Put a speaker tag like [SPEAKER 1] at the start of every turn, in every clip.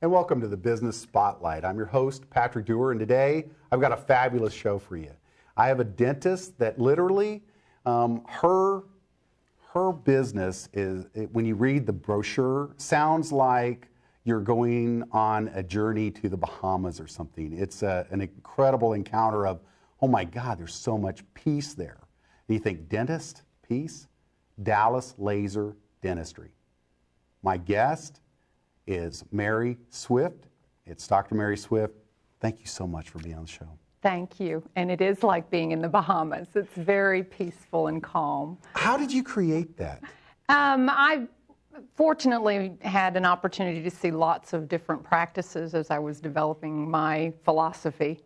[SPEAKER 1] and welcome to the Business Spotlight. I'm your host, Patrick Dewar, and today I've got a fabulous show for you. I have a dentist that literally, her business is, when you read the brochure, sounds like you're going on a journey to the Bahamas or something. It's an incredible encounter of, oh my God, there's so much peace there. And you think, dentist, peace? Dallas Laser Dentistry. My guest is Mary Swift. It's Dr. Mary Swift. Thank you so much for being on the show.
[SPEAKER 2] Thank you. And it is like being in the Bahamas. It's very peaceful and calm.
[SPEAKER 1] How did you create that?
[SPEAKER 2] I fortunately had an opportunity to see lots of different practices as I was developing my philosophy.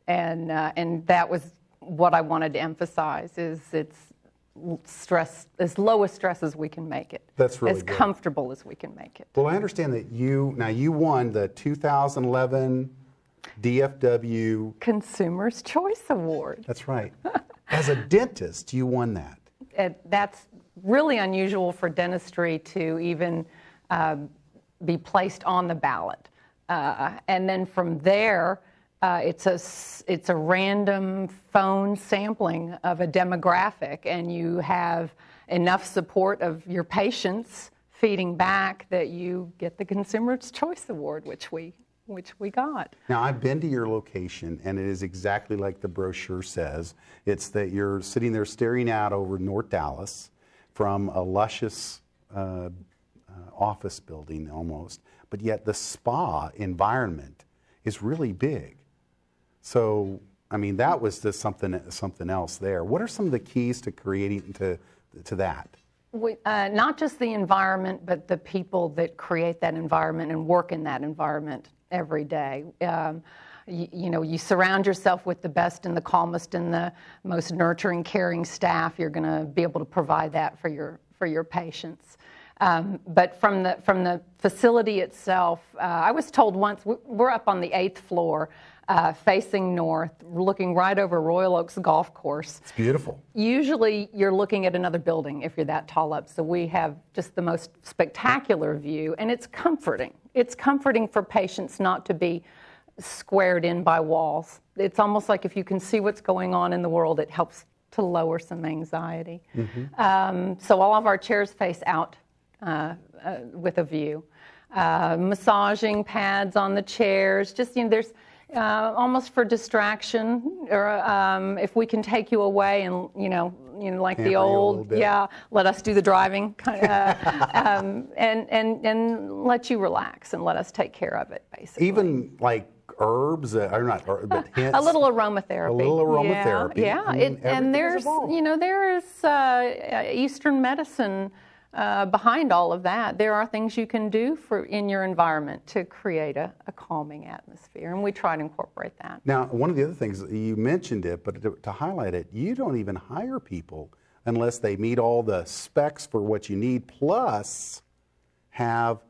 [SPEAKER 2] And that was what I wanted to emphasize, is it's stress, as low a stress as we can make it.
[SPEAKER 1] That's really
[SPEAKER 2] as
[SPEAKER 1] good.
[SPEAKER 2] Comfortable as we can make it.
[SPEAKER 1] Well, I understand that you won the 2011 DFW
[SPEAKER 2] Consumer's Choice Award.
[SPEAKER 1] That's right. As a dentist, you won that.
[SPEAKER 2] That's really unusual for dentistry to even be placed on the ballot. And then from there, it's a random phone sampling of a demographic, and you have enough support of your patients feeding back that you get the Consumer's Choice Award, which we got.
[SPEAKER 1] Now, I've been to your location, and it is exactly like the brochure says. It's that you're sitting there staring out over North Dallas from a luscious office building almost, but yet the spa environment is really big. So, I mean, that was just something else there. What are some of the keys to creating to that?
[SPEAKER 2] Not just the environment, but the people that create that environment and work in that environment every day. You know, you surround yourself with the best and the calmest and the most nurturing, caring staff. You're going to be able to provide that for your patients. But from the facility itself, I was told once, we're up on the 8th floor, facing north, looking right over Royal Oaks Golf Course.
[SPEAKER 1] It's beautiful.
[SPEAKER 2] Usually you're looking at another building if you're that tall up, so we have just the most spectacular view, and it's comforting. It's comforting for patients not to be squared in by walls. It's almost like if you can see what's going on in the world, it helps to lower some anxiety. Mm-hmm. So all of our chairs face out with a view. Massaging pads on the chairs, just, you know, there's almost for distraction, or if we can take you away and, you know, like the old, let us do the driving, kind of, and let you relax and let us take care of it, basically.
[SPEAKER 1] Even like herbs, or not, but hints.
[SPEAKER 2] A little aromatherapy.
[SPEAKER 1] A little aromatherapy.
[SPEAKER 2] Yeah, and there's, you know, there is Eastern medicine behind all of that. There are things you can do in your environment to create a calming atmosphere, and we try to incorporate that.
[SPEAKER 1] Now, one of the other things, you mentioned it, but to highlight it, you don't even hire people unless they meet all the specs for what you need, plus have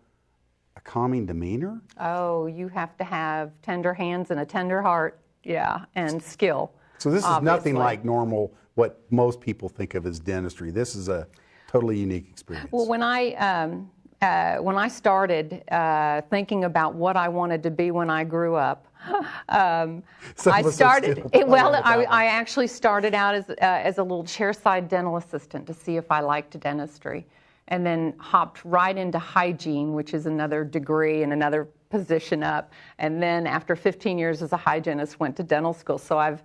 [SPEAKER 1] a calming demeanor?
[SPEAKER 2] Oh, you have to have tender hands and a tender heart, yeah, and skill.
[SPEAKER 1] So this is nothing like normal, what most people think of as dentistry. This is a totally unique experience.
[SPEAKER 2] Well, when I started thinking about what I wanted to be when I grew up, I actually started out as a little chairside dental assistant to see if I liked dentistry, and then hopped right into hygiene, which is another degree and another position up, and then after 15 years as a hygienist, went to dental school. So I've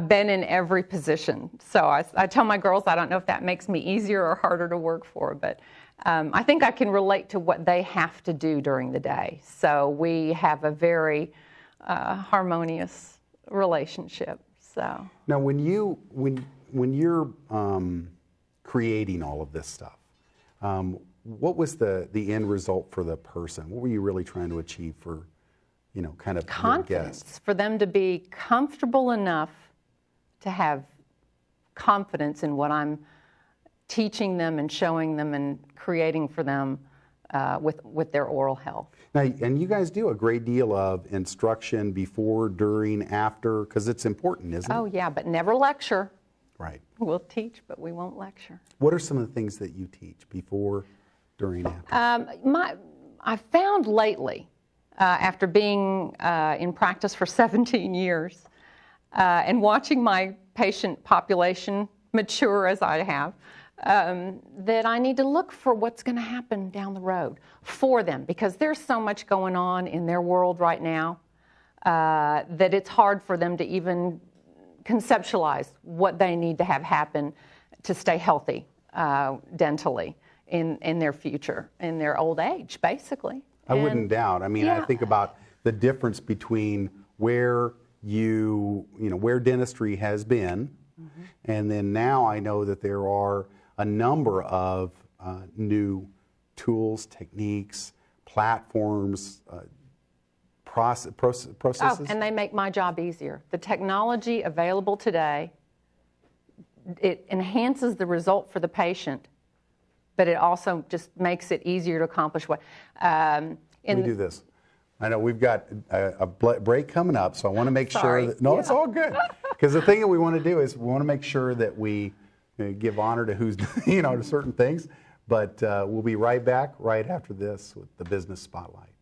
[SPEAKER 2] been in every position. So I tell my girls, I don't know if that makes me easier or harder to work for, but I think I can relate to what they have to do during the day. So we have a very harmonious relationship. So
[SPEAKER 1] now, when you're creating all of this stuff, what was the end result for the person? What were you really trying to achieve for, you know, kind of
[SPEAKER 2] confidence,
[SPEAKER 1] your guests?
[SPEAKER 2] for them to be comfortable enough to have confidence in what I'm teaching them and showing them and creating for them with their oral health.
[SPEAKER 1] Now, and you guys do a great deal of instruction before, during, after, because it's important, isn't it?
[SPEAKER 2] Oh, yeah, but never lecture.
[SPEAKER 1] Right.
[SPEAKER 2] We'll teach, but we won't lecture.
[SPEAKER 1] What are some of the things that you teach before, during, after?
[SPEAKER 2] I found lately after being in practice for 17 years and watching my patient population mature as I have, that I need to look for what's going to happen down the road for them, because there's so much going on in their world right now that it's hard for them to even conceptualize what they need to have happen to stay healthy dentally in their future, in their old age, basically.
[SPEAKER 1] I wouldn't doubt. I mean, I think about the difference between where where dentistry has been, and then now I know that there are a number of new tools, techniques, platforms, processes.
[SPEAKER 2] Oh, and they make my job easier. The technology available today, it enhances the result for the patient, but it also just makes it easier to accomplish what.
[SPEAKER 1] Let me do this. I know we've got a break coming up, so I want to make sure that, no, it's all good. Because the thing that we want to do is we want to make sure that we give honor to who's, to certain things. But we'll be right back right after this with the Business Spotlight.